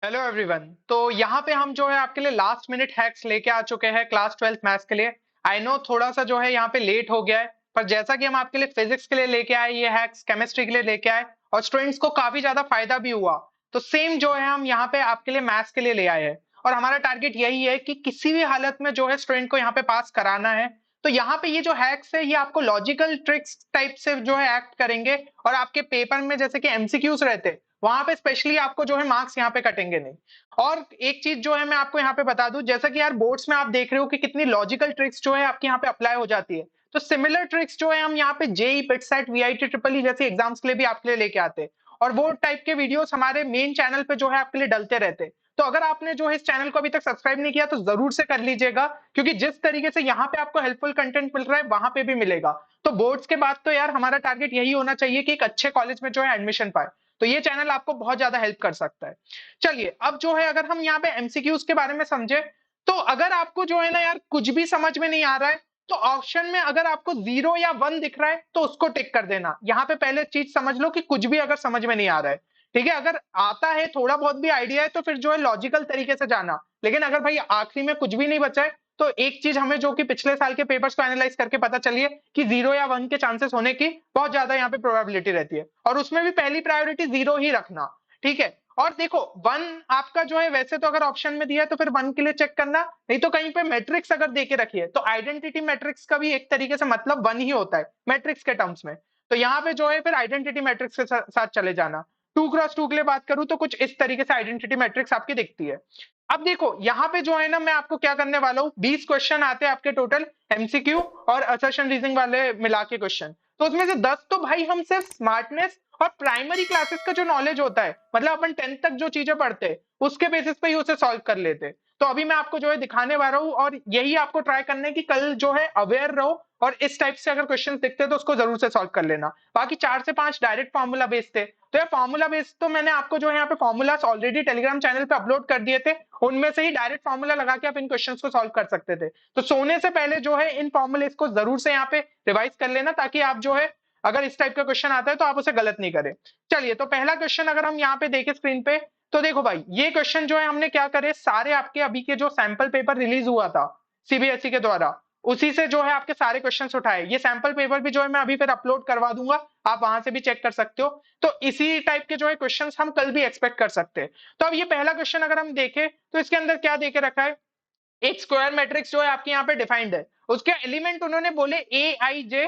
Hello everyone. तो यहाँ पे हम जो है आपके लिए लास्ट मिनट हैक्स लेके आ चुके हैं क्लास 12th मैथ्स के लिए। आई नो थोड़ा सा जो है यहाँ पे लेट हो गया है, पर जैसा कि हम आपके लिए फिजिक्स के लिए लेके आए, ये हैक्स केमिस्ट्री के लिए लेके आए और स्टूडेंट्स को काफी ज्यादा फायदा भी हुआ। तो सेम जो है हम यहाँ पे आपके लिए मैथ्स के लिए ले आए हैं और हमारा टारगेट यही है कि किसी भी हालत में जो है स्टूडेंट को यहाँ पे पास कराना है। तो यहाँ पे ये जो हैक्स है ये आपको लॉजिकल ट्रिक्स टाइप से जो है एक्ट करेंगे और आपके पेपर में जैसे कि एमसीक्यूज रहते वहां पे स्पेशली आपको जो है मार्क्स यहाँ पे कटेंगे नहीं। और एक चीज जो है मैं आपको यहाँ पे बता दूं, जैसा कि यार बोर्ड्स में आप देख रहे हो कि कितनी लॉजिकल ट्रिक्स जो है आपके यहाँ पे अप्लाई हो जाती है, तो सिमिलर ट्रिक्स जो है हम यहाँ पे जेई पिटसेट वीआईटी ट्रिपल ई जैसे एग्जाम्स के लिए भी आपके लिए लेके आते हैं और वो टाइप के वीडियोस हमारे मेन चैनल पे जो है आपके लिए डलते रहते हैं। तो अगर आपने जो है इस चैनल को अभी तक सब्सक्राइब नहीं किया तो जरूर से कर लीजिएगा, क्योंकि जिस तरीके से यहाँ पे आपको हेल्पफुल कंटेंट मिल रहा है वहां पे भी मिलेगा। तो बोर्ड्स के बाद तो यार हमारा टारगेट यही होना चाहिए कि एक अच्छे कॉलेज में जो है एडमिशन पाए, तो ये चैनल आपको बहुत ज्यादा हेल्प कर सकता है। चलिए अब जो है अगर हम यहाँ पे एमसीक्यूज के बारे में समझे, तो अगर आपको जो है ना यार कुछ भी समझ में नहीं आ रहा है तो ऑप्शन में अगर आपको 0 या 1 दिख रहा है तो उसको टिक कर देना। यहाँ पे पहले चीज समझ लो कि कुछ भी अगर समझ में नहीं आ रहा है, ठीक है, अगर आता है थोड़ा बहुत भी आइडिया है तो फिर जो है लॉजिकल तरीके से जाना। लेकिन अगर भाई आखिरी में कुछ भी नहीं बचा है तो एक चीज हमें जो कि पिछले साल के पेपर्स को एनालाइज करके पता चली है कि 0 या 1 के चांसेस होने की बहुत ज्यादा यहाँ पे प्रोबेबिलिटी रहती है, और उसमें भी पहली प्रायोरिटी 0 ही रखना। ठीक है, और देखो 1 आपका जो है वैसे तो अगर ऑप्शन में दिया है तो फिर 1 के लिए चेक करना, नहीं तो कहीं पे मैट्रिक्स अगर देके रखी है तो आइडेंटिटी मैट्रिक्स का भी एक तरीके से मतलब 1 ही होता है मैट्रिक्स के टर्म्स में। तो यहाँ पे जो है फिर आइडेंटिटी मैट्रिक्स के साथ चले जाना। 2x2 के लिए बात करूं तो कुछ इस तरीके से आइडेंटिटी मैट्रिक्स आपकी दिखती है। अब देखो यहाँ पे जो है ना मैं आपको क्या करने वाला हूँ, 20 क्वेश्चन आते हैं आपके टोटल एमसीक्यू और असर्शन रीजनिंग वाले मिला के क्वेश्चन। तो उसमें से 10 तो भाई हम सिर्फ स्मार्टनेस और प्राइमरी क्लासेस का जो नॉलेज होता है, मतलब अपन 10th तक जो चीजें पढ़ते हैं उसके बेसिस पे ही उसे सॉल्व कर लेते हैं। तो अभी मैं आपको जो है दिखाने वाला हूँ और यही आपको ट्राई करना है कि कल जो है अवेयर रहो और इस टाइप से अगर क्वेश्चन दिखते हैं तो उसको जरूर से सॉल्व कर लेना। बाकी 4 से 5 डायरेक्ट फॉर्मूला बेस्ड थे, तो यार फॉर्मूला बेस्ड तो मैंने आपको जो है यहाँ पे फॉर्मूलास ऑलरेडी टेलीग्राम चैनल पे अपलोड कर दिए थे, उनमें से ही डायरेक्ट फॉर्मूला लगा के आप इन क्वेश्चंस को सॉल्व कर सकते थे। तो सोने से पहले जो है इन फॉर्मूलेस को जरूर से यहाँ पे रिवाइज कर लेना, ताकि आप जो है अगर इस टाइप का क्वेश्चन आता है तो आप उसे गलत नहीं करें। चलिए तो पहला क्वेश्चन अगर हम यहाँ पे देखें स्क्रीन पे, तो देखो भाई ये क्वेश्चन जो है हमने क्या करे, सारे आपके अभी के जो सैंपल पेपर रिलीज हुआ था सीबीएसई के द्वारा उसी से जो है आपके सारे क्वेश्चंस उठाए। ये सैंपल पेपर भी जो है मैं अभी फिर अपलोड करवा दूंगा, आप वहां से भी चेक कर सकते हो। तो इसी टाइप के जो है क्वेश्चंस हम कल भी एक्सपेक्ट कर सकते हैं। तो अब ये पहला क्वेश्चन अगर हम देखें तो इसके अंदर क्या देके रखा है, एक स्क्वायर मैट्रिक्स जो है आपके यहाँ पे डिफाइंड है, उसके एलिमेंट उन्होंने बोले ए आई जे।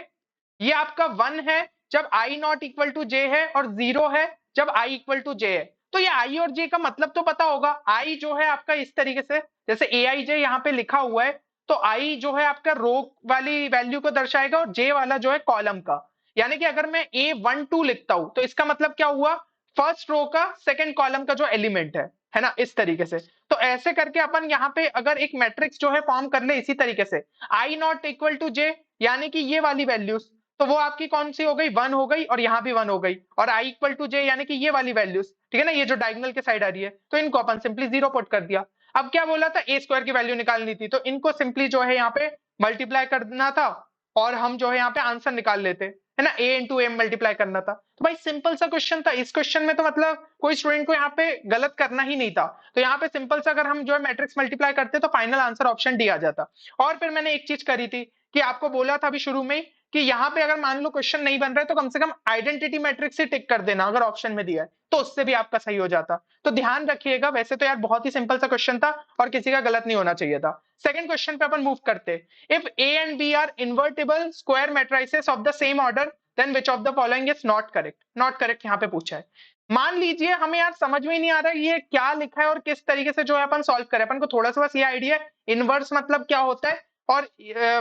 ये आपका 1 है जब आई नॉट इक्वल टू जे है और 0 है जब आई इक्वल टू जे है। तो ये आई और जे का मतलब तो पता होगा, आई जो है आपका इस तरीके से जैसे ए आई जे यहाँ पे लिखा हुआ है, तो आई जो है आपका रो वाली वैल्यू को दर्शाएगा और जे वाला जो है कॉलम का। यानी कि अगर मैं A12 लिखता हूं तो इसका मतलब क्या हुआ, फर्स्ट रो का सेकंड कॉलम का जो एलिमेंट है ना, इस तरीके से। तो ऐसे करके अपन यहाँ पे अगर एक मैट्रिक्स जो है फॉर्म कर ले इसी तरीके से, आई नॉट इक्वल टू जे यानी कि ये वाली वैल्यूज, तो वो आपकी कौन सी हो गई, 1 हो गई और यहाँ भी 1 हो गई, और आई इक्वल टू जे यानी कि ये वाली वैल्यूज, ठीक है ना, ये जो डायगोनल के साइड आ रही है, तो इनको अपन सिंपली 0 पुट कर दिया। अब क्या बोला था, ए स्क्वायर की वैल्यू निकालनी थी, तो इनको सिंपली जो है यहाँ पे मल्टीप्लाई करना था और हम जो है यहाँ पे आंसर निकाल लेते, है ना, ए इंटू एम मल्टीप्लाई करना था। तो भाई सिंपल सा क्वेश्चन था, इस क्वेश्चन में तो मतलब कोई स्टूडेंट को यहाँ पे गलत करना ही नहीं था। तो यहाँ पे सिंपल सा अगर हम जो है मैट्रिक्स मल्टीप्लाई करते तो फाइनल आंसर ऑप्शन डी आ जाता। और फिर मैंने एक चीज करी थी कि आपको बोला था अभी शुरू में ही कि यहाँ पे अगर मान लो क्वेश्चन नहीं बन रहा है तो कम से कम आइडेंटिटी मैट्रिक्स ही टिक कर देना, अगर ऑप्शन में दिया है तो उससे भी आपका सही हो जाता। तो ध्यान रखिएगा, वैसे तो यार बहुत ही सिंपल सा क्वेश्चन था और किसी का गलत नहीं होना चाहिए था। सेकंड क्वेश्चन पे अपन मूव करते, if A and B are invertible square matrices of the same order then which of the following is not correct. Not correct यहाँ पे पूछा है। मान लीजिए हमें यार समझ में ही नहीं आ रहा है ये क्या लिखा है और किस तरीके से जो है अपन सॉल्व करें, अपन को थोड़ा सा बस ये आइडिया है इनवर्स मतलब क्या होता है और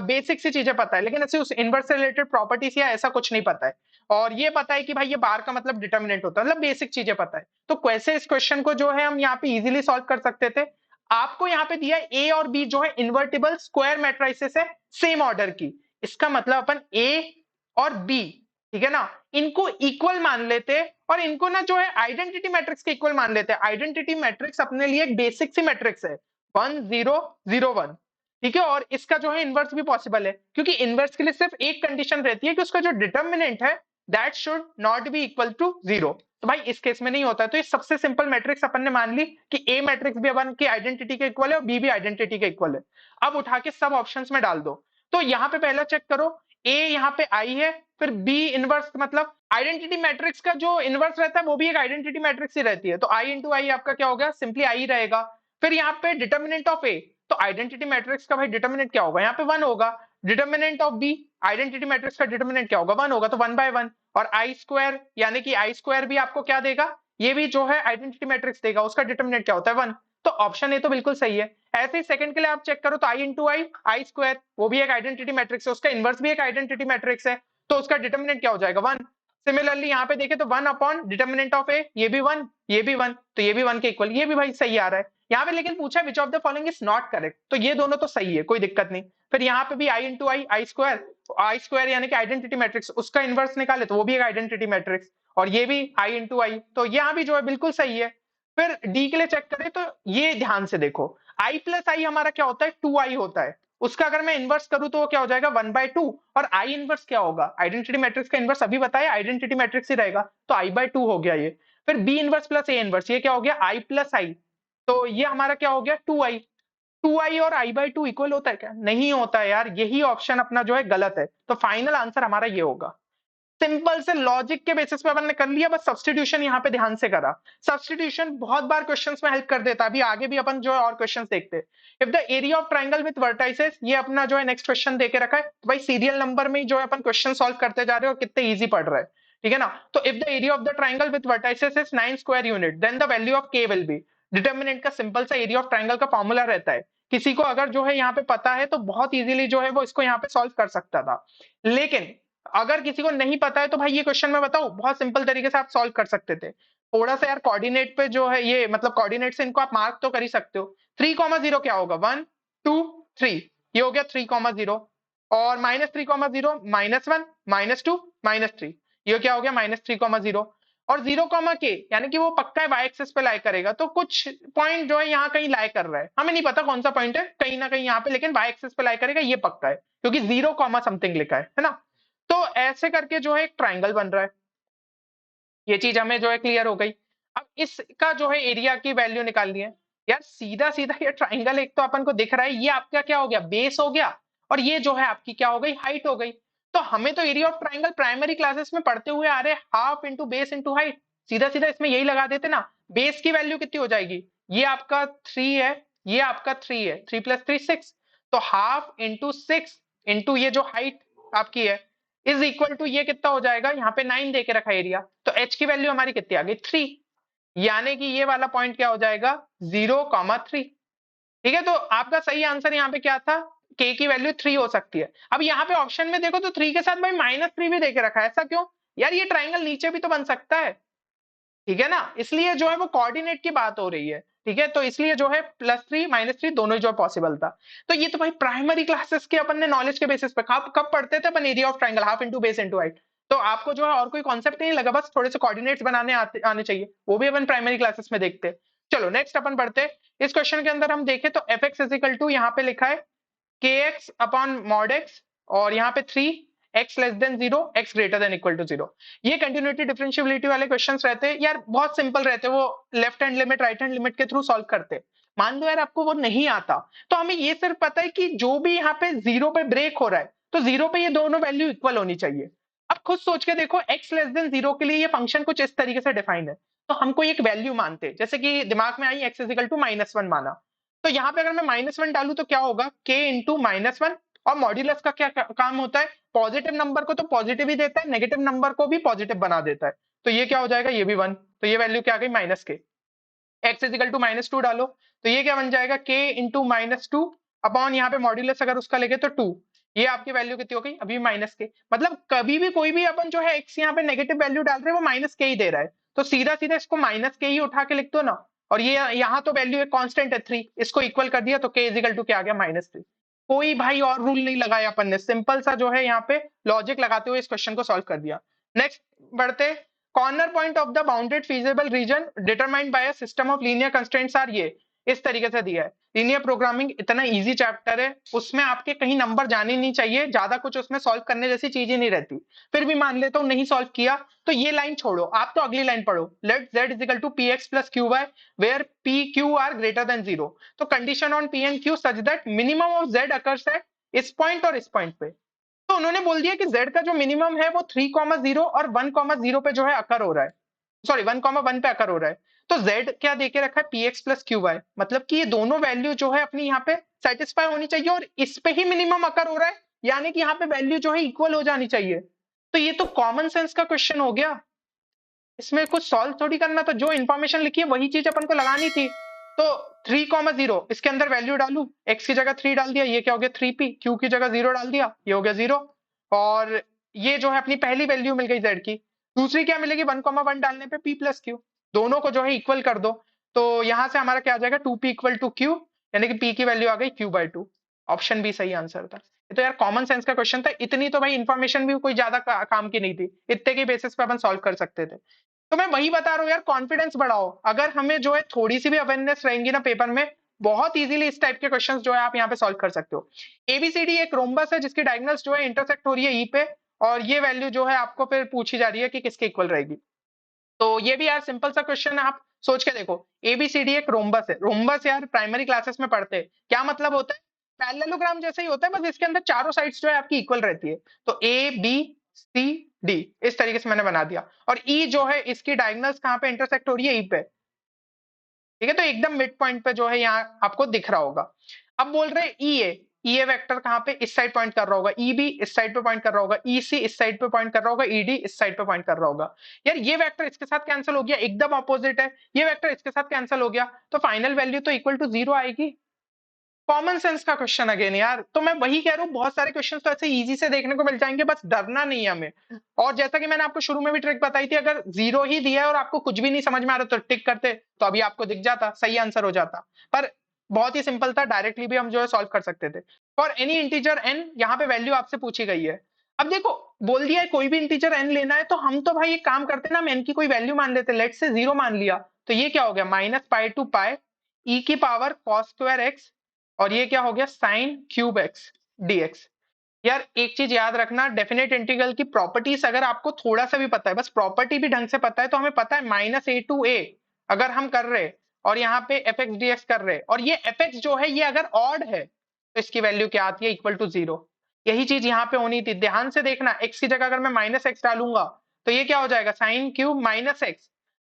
बेसिक सी चीजें पता है, लेकिन ऐसे उस इनवर्स से रिलेटेड प्रॉपर्टीज या ऐसा कुछ नहीं पता है। और ये पता है कि भाई ये बार का मतलब डिटर्मिनेंट होता है, मतलब बेसिक चीजें पता है। तो कैसे इस क्वेश्चन को जो है हम यहाँ पे इजीली सॉल्व कर सकते थे, आपको यहाँ पे दिया है ए और बी जो है इन्वर्टिबल स्क्वायर मैट्रिसेस है सेम ऑर्डर की। इसका मतलब अपन ए और बी, ठीक है ना, इनको इक्वल मान लेते और इनको ना जो है आइडेंटिटी मैट्रिक्स के इक्वल मान लेते हैं। आइडेंटिटी मैट्रिक्स अपने लिए एक बेसिक सी मैट्रिक्स है 1 0 0 1, ठीक है, और इसका जो है इनवर्स भी पॉसिबल है, क्योंकि इनवर्स के लिए सिर्फ एक कंडीशन रहती है कि उसका जो डिटर्मिनेंट है that should not be equal to 0। तो भाई इस केस में नहीं होता है। तो ये सबसे सिंपल मैट्रिक्स अपन ने मान ली कि ए मैट्रिक्स भी अपन की आइडेंटिटी के इक्वल है और बी भी आइडेंटिटी के इक्वल है। अब उठा के सब ऑप्शंस में डाल दो। तो यहाँ पे पहला चेक करो, ए यहाँ पे आई है, फिर बी इनवर्स, मतलब आइडेंटिटी मैट्रिक्स का जो इनवर्स रहता है वो भी एक आइडेंटिटी मैट्रिक्स ही रहती है। तो आई इंटू आई आपका क्या हो गया, सिंपली आई रहेगा। फिर यहाँ पे डिटर्मिनेंट ऑफ ए, तो आइडेंटिटी मैट्रिक्स का भाई डिटर्मिनेंट क्या होगा, यहाँ पे 1 होगा। Determinant of B, identity matrix का डिटर्मिनेंट क्या होगा, 1 होगा, तो 1 बाय 1। और आई स्क्वायर, यानी कि आई स्क्वायर भी आपको क्या देगा, ये भी जो है आइडेंटिटी मैट्रिक्स देगा, उसका डिटर्मिनेंट क्या होता है 1। तो ऑप्शन ए तो बिल्कुल सही है। ऐसे ही सेकंड के लिए आप चेक करो, तो आई इंटू आई, आई स्क्वायर, वो भी एक आइडेंटिटी मैट्रिक्स है, उसका इनवर्स भी एक आइडेंटिटी मैट्रिक्स है, तो उसका डिटर्मिनेंट क्या हो जाएगा 1। सिमिलरली यहाँ पे देखें तो 1 अपॉन डिटर्मिनेंट ऑफ ए, ये भी 1, ये भी 1, तो ये भी 1 के इक्वल, ये भी भाई सही आ रहा है। यहाँ पे लेकिन पूछा विच of the following is not correct, तो ये दोनों तो सही है, कोई दिक्कत नहीं। फिर यहाँ पे भी आई इंटू आई, आई स्क्वायर यानी कि आइडेंटिटी मैट्रिक्स, उसका इनवर्स निकाले तो वो भी एक आइडेंटिटी मैट्रिक्स, और ये भी आई इंटू आई, तो यहाँ भी जो है बिल्कुल सही है। फिर डी के लिए चेक करें तो ये ध्यान से देखो, आई प्लस आई हमारा क्या होता है, 2i होता है, उसका अगर मैं इनवर्स करूं तो वो क्या हो जाएगा 1/2। और आई इनवर्स क्या होगा, आइडेंटिटी मैट्रिक्स का इनवर्स अभी बताया आइडेंटिटी मैट्रिक्स ही रहेगा, तो i/2 हो गया ये। फिर B inverse plus A inverse, ये क्या हो गया i प्लस आई, तो ये हमारा क्या हो गया 2i। 2i और i/2 इक्वल होता है क्या, नहीं होता है यार, यही ऑप्शन अपना जो है गलत है। तो फाइनल आंसर हमारा ये होगा। सिंपल से लॉजिक के बेसिस पे अपन ने कर लिया, बस सब्स्टिट्यूशन यहाँ पे ध्यान से करा। सब्स्टिट्यूशन बहुत बार क्वेश्चंस में हेल्प कर देता है, अभी आगे भी अपन जो है और क्वेश्चंस देखते हैं। If the area of triangle with vertices, ये अपना जो है नेक्स्ट क्वेश्चन देके रखा है, तो भाई सीरियल नंबर में जो है अपन क्वेश्चन सॉल्व करते जा रहे हैं और कितने इजी पढ़ रहे हैं, ठीक है ना। तो if the area of the triangle with vertices is 9 square unit, then the value of K will be. Determinant का सिंपल सा एरिया ऑफ ट्रायंगल का फॉर्मूला रहता है, किसी को अगर जो है यहाँ पे पता है तो बहुत इजीली जो है वो इसको यहाँ पे सॉल्व कर सकता था। लेकिन अगर किसी को नहीं पता है तो भाई ये क्वेश्चन मैं बताऊं, बहुत सिंपल तरीके से आप सॉल्व कर सकते थे। थोड़ा सा यार कोऑर्डिनेट पे जो है ये, मतलब कोऑर्डिनेट से इनको आप मार्क तो कर ही सकते हो। 3,0 क्या होगा, 1 2 3, ये हो गया 3,0। और -3,0 -1 -2 -3, ये क्या हो गया -3,0। और 0, यानी कि वो पक्का है वाई एक्सिस पे लाई करेगा, तो कुछ पॉइंट जो है यहाँ कहीं लाई कर रहा है, हमें नहीं पता कौन सा पॉइंट है, कहीं ना कहीं यहाँ पे, लेकिन वाई एक्सिस पे लाई करेगा ये पक्का है, क्योंकि 0, समथिंग लिखा है ना। तो ऐसे करके जो है एक ट्रायंगल बन रहा है, ये चीज हमें जो है क्लियर हो गई। अब इसका जो है एरिया की वैल्यू निकालनी है। यार सीधा सीधा ये ट्रायंगल एक तो अपन को दिख रहा है, ये आपका क्या हो गया बेस हो गया, और ये जो है आपकी क्या हो गई हाइट हो गई। तो हमें तो area of triangle primary classes में पढ़ते हुए आ रहे हैं, half into base into height, सीधा सीधा इसमें यही लगा देते ना। बेस की वैल्यू कितनी हो जाएगी, ये आपका 3 है, ये आपका 3 है, 3 + 3 6, तो हाफ इंटू 6 इंटू ये जो हाइट आपकी है इज इक्वल टू, ये कितना हो जाएगा, यहाँ पे 9 दे के रखा एरिया, तो h की वैल्यू हमारी कितनी आ गई 3, यानी कि ये वाला पॉइंट क्या हो जाएगा 0,3। ठीक है, तो आपका सही आंसर यहाँ पे क्या था, k की वैल्यू 3 हो सकती है। अब यहाँ पे ऑप्शन में देखो तो 3 के साथ भाई -3 भी देके रखा है, ऐसा क्यों यार, ये ट्राइंगल नीचे भी तो बन सकता है, ठीक है ना, इसलिए जो है वो कोऑर्डिनेट की बात हो रही है, ठीक है, तो इसलिए जो है +3 -3 दोनों ही जो पॉसिबल था। तो ये तो भाई प्राइमरी क्लासेस के अपन ने नॉलेज के बेसिस पे कब पढ़ते थे अपन, area of triangle half into base into height. तो आपको जो है और कोई कॉन्सेप्ट नहीं लगा, बस थोड़े से कोऑर्डिनेट्स बनाने आने चाहिए, वो भी अपन प्राइमरी क्लासेस में देखते हैं। चलो नेक्स्ट अपन पढ़ते हैं। इस क्वेश्चन के अंदर हम देखें तो fx = यहाँ पे लिखा है kx अपॉन mod x, और यहाँ पे 3 x less than 0 x greater than equal to 0। ये कंटिन्यूटी डिफरेंशियबिलिटी वाले क्वेश्चंस रहते हैं यार, बहुत सिंपल रहते हैं, वो left hand limit right hand limit के थ्रू सॉल्व करते हैं। मान लो यार आपको वो नहीं आता, तो हमें ये सिर्फ पता है कि जो भी यहाँ पे 0 पे ब्रेक हो रहा है, तो 0 पे ये दोनों वैल्यू इक्वल होनी चाहिए। अब खुद सोच के देखो, x लेस देन 0 के लिए ये फंक्शन कुछ इस तरीके से डिफाइंड है, तो हम कोई एक वैल्यू मानते हैं, जैसे कि दिमाग में आई x = -1 माना, तो यहाँ पे अगर मैं -1 डालू तो क्या होगा k × -1, और मॉड्यूलस का क्या काम होता है, पॉजिटिव नंबर को तो पॉजिटिव ही देता है, नेगेटिव नंबर को भी पॉजिटिव बना देता है, तो ये क्या हो जाएगा ये भी 1, तो ये वैल्यू क्या आ गई -k। x = -2 डालो, तो ये क्या बन जाएगा k × -2 अपॉन यहाँ पे मॉड्यूलस अगर उसका लेके तो 2, ये आपकी वैल्यू कितनी हो गई अभी -k। मतलब कभी भी कोई भी अपन जो है x यहाँ पे नेगेटिव वैल्यू डाल रहे हैं वो -k ही दे रहा है, तो सीधा सीधा इसको -k ही उठा के लिख दो ना, और ये यहाँ तो वैल्यू एक कांस्टेंट है 3, इसको इक्वल कर दिया तो k = क्या आ गया -3। कोई भाई और रूल नहीं लगाया अपन ने, सिंपल सा जो है यहाँ पे लॉजिक लगाते हुए इस क्वेश्चन को सॉल्व कर दिया। नेक्स्ट बढ़ते, corner point of the bounded feasible region determined by a system of linear constraints are ये। इस तरीके से दिया है। लीनियर प्रोग्रामिंग इतना इजी चैप्टर है, उसमें आपके कहीं नंबर जाने नहीं चाहिए, ज्यादा कुछ उसमें सॉल्व करने जैसी चीज ही नहीं रहती। फिर भी मान लेता हूँ नहीं सॉल्व किया तो ये लाइन छोड़ो, आप तो अगली लाइन पढ़ो, let z is equal to P X plus Q Y where P Q are greater than 0। तो condition on P and Q such that minimum of z occurs at इस पॉइंट और इस पॉइंट पे। तो उन्होंने बोल दिया कि z का जो मिनिमम है वो 3,0 और 1,0 पे जो है अकर हो रहा है, सॉरी 1,1 पे अकर हो रहा है। तो z क्या देके रखा है, px प्लस क्यू वाई, मतलब कि ये दोनों वैल्यू जो है अपनी यहाँ पे सेटिस्फाई होनी चाहिए और इस पे ही मिनिमम अकर हो रहा है, यानी कि यहाँ पे वैल्यू जो है इक्वल हो जानी चाहिए। तो ये तो कॉमन सेंस का क्वेश्चन हो गया, इसमें कुछ सॉल्व थोड़ी करना, तो जो इन्फॉर्मेशन लिखी है वही चीज अपन को लगानी थी। तो 3,0 इसके अंदर वैल्यू डालू, x की जगह 3 डाल दिया, ये क्या हो गया 3p, q की जगह 0 डाल दिया, ये हो गया 0। और ये जो है अपनी पहली वैल्यू मिल गई z की। दूसरी क्या मिलेगी, 1,1 डालने पे p प्लस q, दोनों को जो है इक्वल कर दो। तो यहां से हमारा क्या आ जाएगा 2p इक्वल टू q, यानी कि p की वैल्यू आ गई q/2। ऑप्शन बी सही आंसर था। ये तो यार कॉमन सेंस का क्वेश्चन था, इतनी तो भाई इन्फॉर्मेशन भी कोई ज्यादा काम की नहीं थी, इतने के बेसिस पे अपन सॉल्व कर सकते थे। तो मैं वही बता रहा हूँ यार, कॉन्फिडेंस बढ़ाओ, अगर हमें जो है थोड़ी सी भी अवेयरनेस रहेंगी ना पेपर में, बहुत इजीली इस टाइप के क्वेश्चंस जो है आप यहाँ पे सॉल्व कर सकते हो। एबीसीडी एक रोम्बस है जिसकी डायगोनल्स जो है इंटरसेक्ट हो रही है ई पे, और ये वैल्यू जो है आपको फिर पूछी जा रही है कि किसके इक्वल रहेगी। तो ये भी यार सिंपल सा क्वेश्चन है, आप सोच के देखो, एबीसीडी एक रोम्बस है। रोम्बस यार प्राइमरी क्लासेस में पढ़ते हैं, क्या मतलब होता है, पैरेललोग्राम जैसा ही होता है, बस इसके अंदर चारों साइड्स जो है आपकी इक्वल रहती है। तो ए बी सी डी इस तरीके से मैंने बना दिया, और ई जो है इसकी डायगोनल्स कहाँ पे इंटरसेक्ट हो रही है, ई पे, ठीक है। तो एकदम मिड पॉइंट पे जो है यहाँ आपको दिख रहा होगा। अब बोल रहे ई ए वेक्टर कहाँ पे, इस साइड पॉइंट कर रहा होगा, ई बी इस साइड पे पॉइंट कर रहा होगा, ई सी इस साइड पे पॉइंट कर रहा होगा, ई डी इस साइड पे पॉइंट कर रहा होगा। यार ये वेक्टर इसके साथ कैंसिल हो गया, एकदम ऑपोजिट है, ये वेक्टर इसके साथ कैंसिल हो गया, तो फाइनल वैल्यू तो इक्वल टू 0 आएगी। कॉमन सेंस का क्वेश्चन अगेन यार, तो मैं वही कह रहा हूँ, बहुत सारे क्वेश्चंस तो ऐसे इजी से देखने को मिल जाएंगे, बस डरना नहीं है हमें। और जैसा कि मैंने आपको शुरू में भी ट्रिक बताई थी, अगर 0 ही दिया है और आपको कुछ भी नहीं समझ में आ रहा तो टिक करते, तो अभी आपको दिख जाता, सही आंसर हो जाता। पर बहुत ही सिंपल था, डायरेक्टली भी हम जो है सॉल्व कर सकते थे। फॉर एनी इंटीजर n, यहाँ पे वैल्यू आपसे पूछी गई है। अब देखो बोल दिया है कोई भी इंटीजर n लेना है, तो हम तो भाई एक काम करते ना, हम n की कोई वैल्यू मान लेते, लेट से 0 मान लिया, तो ये क्या हो गया -π to π e की पावर cos स्क्वायर x, और ये क्या हो गया साइन क्यूब एक्स डीएक्स। यार एक चीज याद रखना, डेफिनेट इंटीग्रल की प्रॉपर्टीज अगर आपको थोड़ा सा भी पता है, बस प्रॉपर्टी भी ढंग से पता है, तो हमें पता है -a to a अगर हम कर रहे और यहाँ पे एफ एक्स डी एक्स कर रहे, और ये एफ एक्स जो है ये अगर ऑड है तो इसकी वैल्यू क्या आती है, इक्वल टू 0। यही चीज यहाँ पे होनी थी, ध्यान से देखना, x की जगह अगर मैं -x डालूंगा तो ये क्या हो जाएगा साइन क्यूब -x,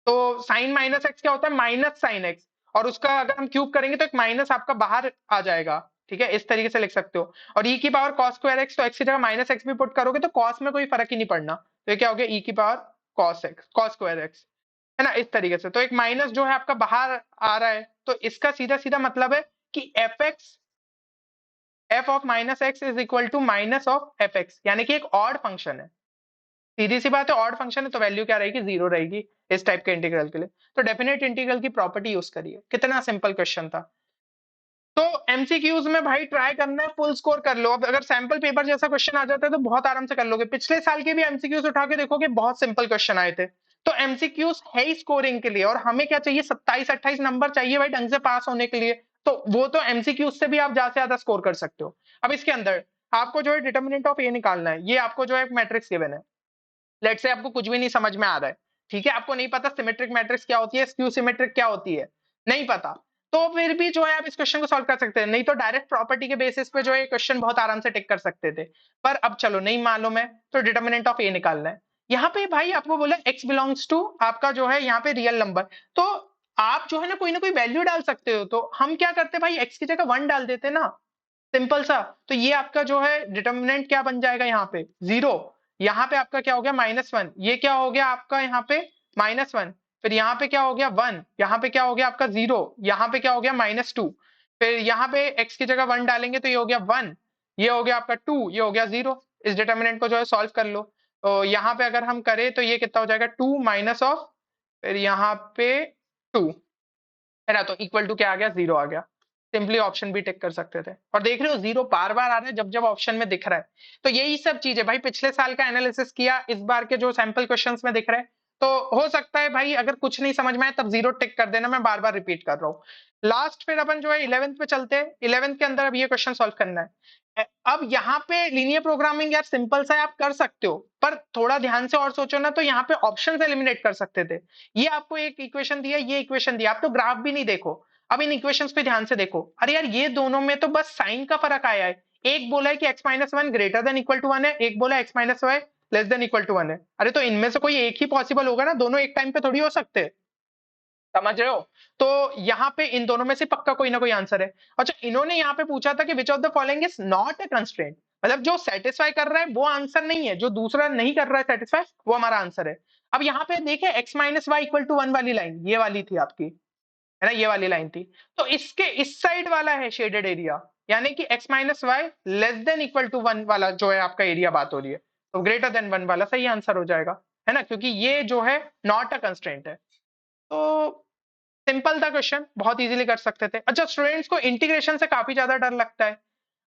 तो साइन -x क्या होता है माइनस साइन एक्स, और उसका अगर हम क्यूब करेंगे तो एक माइनस आपका बाहर आ जाएगा, ठीक है, इस तरीके से लिख सकते हो। और e की पावर cos स्क्वायर x, तो x की जगह -x भी पुट करोगे तो cos में कोई फर्क ही नहीं पड़ना, तो ये क्या हो गया e की पावर cos स्क्वायर x, है ना, इस तरीके से। तो एक माइनस जो है आपका बाहर आ रहा है, तो इसका सीधा सीधा मतलब है कि f of -x is equal to minus of F X, यानी कि एक ऑड फंक्शन है। सीधी सी बात है, ऑड फंक्शन है तो वैल्यू क्या रहेगी, 0 रहेगी इस टाइप के इंटीग्रल के लिए। तो डेफिनेट इंटीग्रल की प्रॉपर्टी यूज करिए, कितना सिंपल क्वेश्चन था। तो एमसीक्यूज में भाई ट्राई करना है फुल स्कोर कर लो। अब अगर सैंपल पेपर जैसा क्वेश्चन आ जाता है तो बहुत आराम से कर लोगे, पिछले साल के भी एमसीक्यूज उठा के देखोगे बहुत सिंपल क्वेश्चन आए थे। तो एमसीक्यूज है ही स्कोरिंग के लिए, और हमें क्या चाहिए 27-28 नंबर चाहिए भाई ढंग से पास होने के लिए, तो वो तो एमसीक्यूज से भी आप ज्यादा से ज्यादा स्कोर कर सकते हो। अब इसके अंदर आपको जो है डिटर्मिनेंट ऑफ ए निकालना है, ये आपको जो है मैट्रिक्स गिवन है, लेट से आपको कुछ भी नहीं समझ में आ रहा है, ठीक है, आपको नहीं पता सिमेट्रिक मैट्रिक्स क्या होती है, स्क्यू सिमेट्रिक क्या होती है, नहीं पता, तो फिर भी जो है आप इस क्वेश्चन को सॉल्व कर सकते हैं, नहीं तो डायरेक्ट प्रॉपर्टी के बेसिस पे जो है क्वेश्चन बहुत आराम से टिक कर सकते थे। पर अब चलो नहीं मालूम है तो डिटर्मिनेंट ऑफ ए निकालना है। यहाँ पे भाई आपको बोला x बिलोंग्स टू आपका जो है यहाँ पे रियल नंबर, तो आप जो है ना कोई वैल्यू डाल सकते हो, तो हम क्या करते भाई x की जगह 1 डाल देते ना, सिंपल सा। तो ये आपका जो है डिटर्मिनेंट क्या बन जाएगा यहाँ पे 0, यहाँ पे आपका क्या हो गया -1, ये क्या हो गया आपका यहाँ पे -1, फिर यहाँ पे क्या हो गया 1, यहाँ पे क्या हो गया आपका 0, यहाँ पे क्या हो गया -2, फिर यहाँ पे x की जगह 1 डालेंगे तो ये हो गया 1, ये हो गया आपका 2, ये हो गया 0। इस डिटर्मिनेंट को जो है सॉल्व कर लो, तो यहाँ पे अगर हम करें तो ये कितना हो जाएगा 2 माइनस ऑफ, फिर यहाँ पे 2, है ना, तो इक्वल टू क्या आ गया 0 आ गया। सिंपली ऑप्शन भी टिक कर सकते थे, और देख रहे हो 0 बार बार आ रहा है जब जब ऑप्शन में दिख रहा है। तो यही सब चीज है भाई, पिछले साल का एनालिसिस किया, इस बार के जो सैंपल क्वेश्चंस में दिख रहा है, तो हो सकता है भाई अगर कुछ नहीं समझ में आए तब 0 टिक कर देना, मैं बार बार रिपीट कर रहा हूँ। लास्ट फिर अपन जो है 11th पे चलते हैं। 11th के अंदर अब ये क्वेश्चन सॉल्व करना है। अब यहाँ पे लीनियर प्रोग्रामिंग यार सिंपल सा है, आप कर सकते हो, पर थोड़ा ध्यान से और सोचो ना तो यहाँ पे ऑप्शंस एलिमिनेट कर सकते थे। ये आपको एक इक्वेशन दिया, ये इक्वेशन दिया, आप तो ग्राफ भी नहीं देखो। अब इन इक्वेशंस पे ध्यान से देखो, अरे यार ये दोनों में तो बस साइन का फर्क आया है। एक बोला है कि x minus one greater than equal to one है, एक बोला x minus Y less than equal to one है। अरे तो इनमें से कोई एक ही पॉसिबल होगा ना, दोनों एक टाइम पे थोड़ी हो सकते हैं। समझ रहे हो? तो यहाँ पे इन दोनों में से पक्का कोई ना कोई आंसर है। अच्छा, इन्होंने यहाँ पे पूछा था कि विच of the following is not a constraint, मतलब जो सेटिस्फाई कर रहा है वो आंसर नहीं है, जो दूसरा नहीं कर रहा है सेटिस्फाई वो हमारा आंसर है। अब यहाँ पे देखे x minus Y equal to one वाली लाइन ये वाली थी आपकी, है ना, ये वाली लाइन थी। तो इसके इस साइड वाला है शेडेड एरिया, यानी कि x minus Y less than equal to one वाला जो है आपका एरिया बात हो रही है, तो ग्रेटर देन वन वाला सही आंसर हो जाएगा, है ना, क्योंकि ये जो है नॉट अ कंस्ट्रेंट है। तो सिंपल था क्वेश्चन, बहुत इजीली कर सकते थे। अच्छा, स्टूडेंट्स को इंटीग्रेशन से काफी ज्यादा डर लगता है।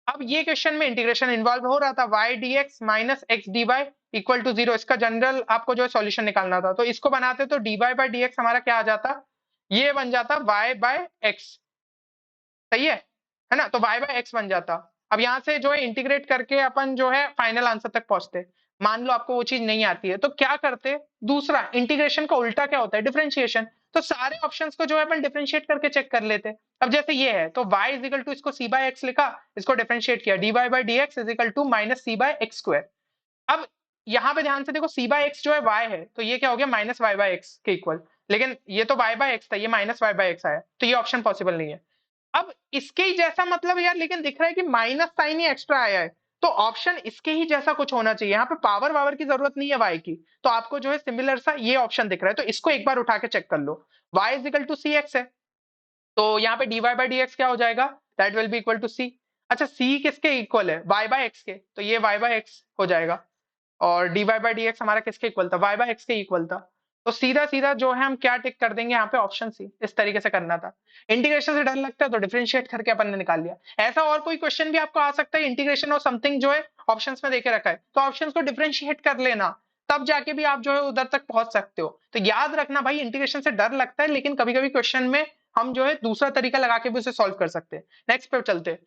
अब ये क्वेश्चन में इंटीग्रेशन इन्वॉल्व हो रहा था, y dx minus X D Y equal to zero, इसका जनरल आपको जो है सॉल्यूशन निकालना था। तो इसको बनाते तो dy बाई डी एक्स हमारा क्या आ जाता, ये बन जाता y बाय एक्स, सही है ना, तो y बाय एक्स बन जाता। अब यहाँ से जो है इंटीग्रेट करके अपन जो है फाइनल आंसर तक पहुंचते। मान लो आपको वो चीज नहीं आती है तो क्या करते, दूसरा इंटीग्रेशन का उल्टा क्या होता है, डिफरेंशिएशन। तो सारे ऑप्शंस को जो है अपन डिफरेंशिएट करके चेक कर लेते। अब जैसे ये है तो y इज इक्वल टू, इसको c बाय एक्स लिखा, इसको डिफरेंशिएट किया, dy by D X is equal to minus c by X square. अब यहाँ पे ध्यान से देखो c बाय एक्स जो है y है, तो ये क्या हो गया माइनस y बाय एक्स के इक्वल, लेकिन ये तो y बाय एक्स था, ये माइनस y बाय एक्स आया, तो ये ऑप्शन पॉसिबल नहीं है। अब इसके ही जैसा मतलब यार, लेकिन दिख रहा है कि माइनस साइन ही एक्स्ट्रा आया है, तो ऑप्शन इसके ही जैसा कुछ होना चाहिए। यहाँ पे पावर वावर की जरूरत नहीं है y की, तो आपको जो है सिमिलर सा ये ऑप्शन दिख रहा है, तो इसको एक बार उठा के चेक कर लो। y is equal to C X है, तो यहाँ पे dy बाई डी एक्स क्या हो जाएगा, that will be equal to c। अच्छा, c किसके इक्वल है, y बाय एक्स के, तो ये y बाय एक्स हो जाएगा। और dy बाई डी एक्स हमारा किसके इक्वल था, y बाय एक्स के इक्वल था। तो सीधा सीधा जो है हम क्या टिक कर देंगे यहाँ पे, ऑप्शन सी। इस तरीके से करना था। इंटीग्रेशन से डर लगता है तो डिफरेंशिएट करके अपन ने निकाल लिया। ऐसा और कोई क्वेश्चन भी आपको आ सकता है, इंटीग्रेशन और समथिंग जो है ऑप्शंस में देके रखा है, तो ऑप्शंस को डिफरेंशिएट कर लेना, तब जाके भी आप जो है उधर तक पहुंच सकते हो। तो याद रखना भाई, इंटीग्रेशन से डर लगता है, लेकिन कभी कभी क्वेश्चन में हम जो है दूसरा तरीका लगा के भी उसे सॉल्व कर सकते हैं। नेक्स्ट पे चलते हैं।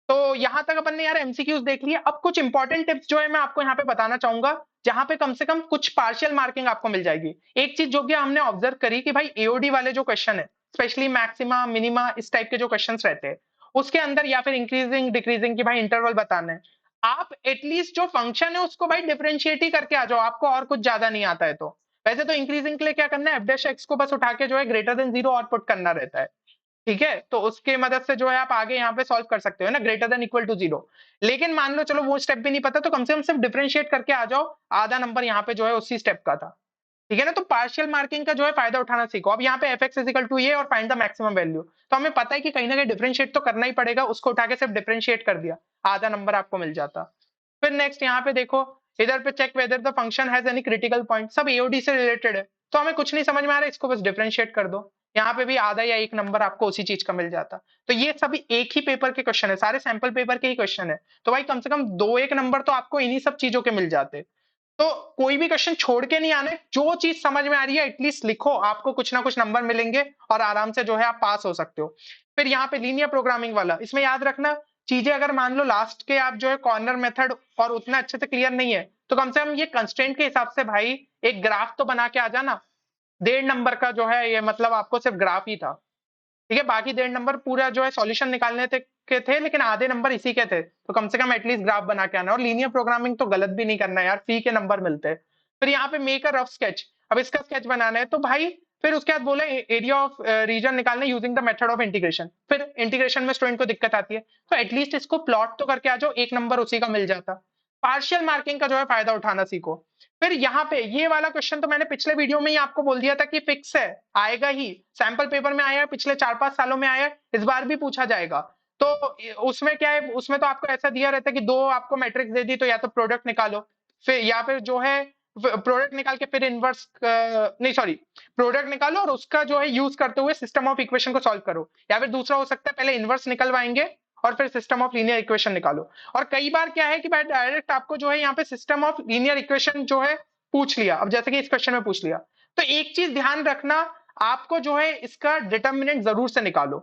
तो यहां तक अपन ने यार एमसीक्यूज देख लिया। अब कुछ इंपॉर्टेंट टिप्स जो है मैं आपको यहाँ पे बताना चाहूंगा, जहां पे कम से कम कुछ पार्शियल मार्किंग आपको मिल जाएगी। एक चीज जो कि हमने ऑब्जर्व करी कि भाई एओडी वाले जो क्वेश्चन है, स्पेशली मैक्सिमा मिनिमा इस टाइप के जो क्वेश्चंस रहते हैं, उसके अंदर या फिर इंक्रीजिंग डिक्रीजिंग की भाई इंटरवल बताना है, आप एटलीस्ट जो फंक्शन है उसको भाई डिफरेंशिएट ही करके आ जाओ, आपको और कुछ ज्यादा नहीं आता है तो। वैसे तो इंक्रीजिंग के लिए क्या करना है, एफ डैश एक्स को बस उठा के जो है ग्रेटर देन जीरो आउटपुट करना रहता है, ठीक है, तो उसके मदद से जो है आप आगे यहाँ पे सॉल्व कर सकते हो ना, greater than equal to zero. लेकिन मान लो चलो वो स्टेप भी नहीं पता, तो कम से कम सिर्फ डिफरेंशिएट करके आ जाओ, आधा नंबर यहाँ पे जो है उसी स्टेप का था, ठीक है ना। तो पार्शियल मार्किंग का जो है फायदा उठाना सीखो। अब यहाँ पे एफ एक्स इजिकल टू ये और फाइंड द मैक्सिमम वैल्यू, तो हमें पता है कि कहीं ना कहीं डिफरेंशिएट तो करना ही पड़ेगा, उसको उठा के सिर्फ डिफरेंशिएट कर दिया, आधा नंबर आपको मिल जाता। फिर नेक्स्ट यहाँ पे देखो, इधर पे check whether the function has any critical point, सब एओडी से रिलेटेड है, तो हमें कुछ नहीं समझ में आ रहा है, इसको बस डिफरेंशिएट कर दो, यहाँ पे भी आधा या एक नंबर आपको उसी चीज का मिल जाता। तो ये सभी एक ही पेपर के क्वेश्चन है, सारे सैंपल पेपर के ही क्वेश्चन है, तो भाई कम से कम दो एक नंबर तो आपको इन्हीं सब चीजों के मिल जाते। तो कोई भी क्वेश्चन छोड़ के नहीं आने, जो चीज समझ में आ रही है एटलीस्ट लिखो, आपको कुछ ना कुछ नंबर मिलेंगे और आराम से जो है आप पास हो सकते हो। फिर यहाँ पे लीनियर प्रोग्रामिंग वाला, इसमें याद रखना चीजें अगर मान लो लास्ट के आप जो है कॉर्नर मेथड और उतना अच्छे से क्लियर नहीं है, तो कम से कम ये कंस्ट्रेंट के हिसाब से भाई एक ग्राफ तो बना के आ जाना। 1.5 नंबर का जो है ये मतलब आपको सिर्फ ग्राफ ही था, ठीक है, बाकी 1.5 नंबर पूरा जो है सॉल्यूशन निकालने के थे, लेकिन आधे नंबर इसी के थे, तो कम से कम एटलीस्ट ग्राफ बना के आना। और लीनियर प्रोग्रामिंग तो गलत भी नहीं करना है यार, फ्री के नंबर मिलते हैं। फिर यहाँ पे मेक अ रफ स्केच, अब इसका स्केच बनाना है तो भाई फिर उसके बाद बोले एरिया ऑफ रीजन निकालना using the method of integration. फिर इंटीग्रेशन में स्टूडेंट को दिक्कत आती है, तो एटलीस्ट इसको प्लॉट तो करके आ जाओ, एक नंबर उसी का मिल जाता। पार्शियल मार्किंग का जो है फायदा उठाना सीखो। फिर यहाँ पे ये वाला क्वेश्चन तो मैंने पिछले वीडियो में ही आपको बोल दिया था कि फिक्स है, आएगा ही, सैंपल पेपर में आया है, पिछले 4-5 सालों में आया है, इस बार भी पूछा जाएगा। तो उसमें क्या है, उसमें तो आपको ऐसा दिया रहता है कि दो आपको मैट्रिक्स दे दी, तो या तो प्रोडक्ट निकालो, फिर या फिर जो है प्रोडक्ट निकाल के फिर इनवर्स नहीं सॉरी, प्रोडक्ट निकालो और उसका जो है यूज करते हुए सिस्टम ऑफ इक्वेशन को सॉल्व करो, या फिर दूसरा हो सकता है पहले इनवर्स निकलवाएंगे और फिर सिस्टम ऑफ लीनियर इक्वेशन निकालो। और कई बार क्या है कि डायरेक्ट आपको जो है यहाँ पे सिस्टम ऑफ लीनियर इक्वेशन जो है पूछ लिया, अब जैसे कि इस क्वेश्चन में पूछ लिया, तो एक चीज ध्यान रखना, आपको जो है इसका डिटर्मिनेंट जरूर से निकालो।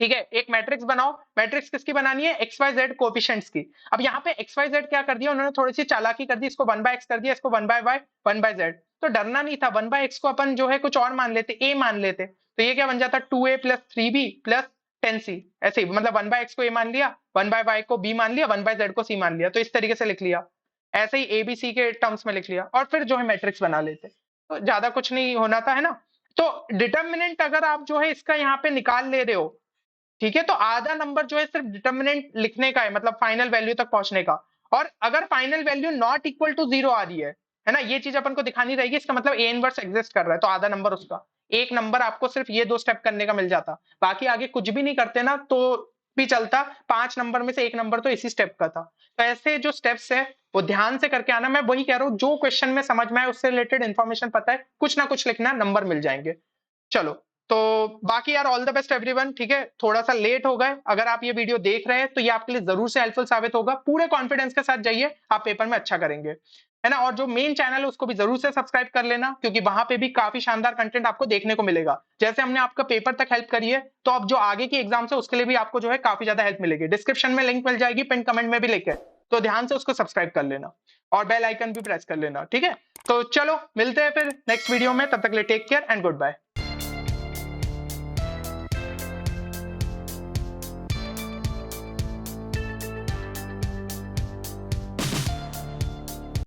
ठीक है, एक मैट्रिक्स बनाओ, मैट्रिक्स किसकी बनानी है, एक्स वाई जेड कोएफिशिएंट्स की। अब यहाँ पे एक्स वाई जेड क्या कर दिया उन्होंने, थोड़ी सी चालाकी कर दी, इसको 1 बाय एक्स कर दिया, इसको 1 बाय वाई 1 बाय जेड। तो डरना नहीं था, 1 बाय एक्स को अपन जो है कुछ और मान लेते, ए मान लेते, तो ये क्या बन जाता, 2a plus 3b plus 10c, ऐसे ही, मतलब 1 बाय एक्स को ए मान लिया, 1 बाय वाई को बी मान लिया, 1 बाय जेड को सी मान लिया, तो इस तरीके से लिख लिया, ऐसे ही ए बी सी के टर्म्स में लिख लिया, और फिर जो है मैट्रिक्स बना लेते, तो ज्यादा कुछ नहीं होना था, है ना। तो डिटर्मिनेंट अगर आप जो है इसका यहाँ पे निकाल ले रहे हो, ठीक है, तो आधा नंबर जो है सिर्फ डिटर्मिनेंट लिखने का है, मतलब फाइनल वैल्यू तक पहुंचने का। और अगर final value not equal to 0 आ रही है ना, ये चीज अपन को दिखानी रहेगी, इसका मतलब ए इनवर्स एग्जिस्ट कर रहा है, तो आधा नंबर उसका, एक नंबर आपको सिर्फ ये 2 स्टेप करने का मिल जाता, बाकी आगे कुछ भी नहीं करते ना तो भी चलता, 5 नंबर में से एक नंबर तो इसी स्टेप का था। तो ऐसे जो स्टेप्स है वो ध्यान से करके आना, मैं वही कह रहा हूँ, जो क्वेश्चन में समझ में आए उससे रिलेटेड इन्फॉर्मेशन पता है, कुछ ना कुछ लिखना, नंबर मिल जाएंगे। चलो, तो बाकी यार ऑल द बेस्ट एवरीवन, ठीक है, थोड़ा सा लेट हो गए, अगर आप ये वीडियो देख रहे हैं तो ये आपके लिए जरूर से हेल्पफुल साबित होगा, पूरे कॉन्फिडेंस के साथ जाइए, आप पेपर में अच्छा करेंगे, है ना। और जो मेन चैनल है उसको भी जरूर से सब्सक्राइब कर लेना, क्योंकि वहां पे भी काफी शानदार कंटेंट आपको देखने को मिलेगा, जैसे हमने आपका पेपर तक हेल्प करी है, तो अब जो आगे की एग्जाम्स है उसके लिए भी आपको जो है काफी ज्यादा हेल्प मिलेगी, डिस्क्रिप्शन में लिंक मिल जाएगी, पिन कमेंट में भी लिंक है, तो ध्यान से उसको सब्सक्राइब कर लेना और बेल आइकन भी प्रेस कर लेना, ठीक है। तो चलो मिलते हैं फिर नेक्स्ट वीडियो में, तब तक के लिए take care and good bye.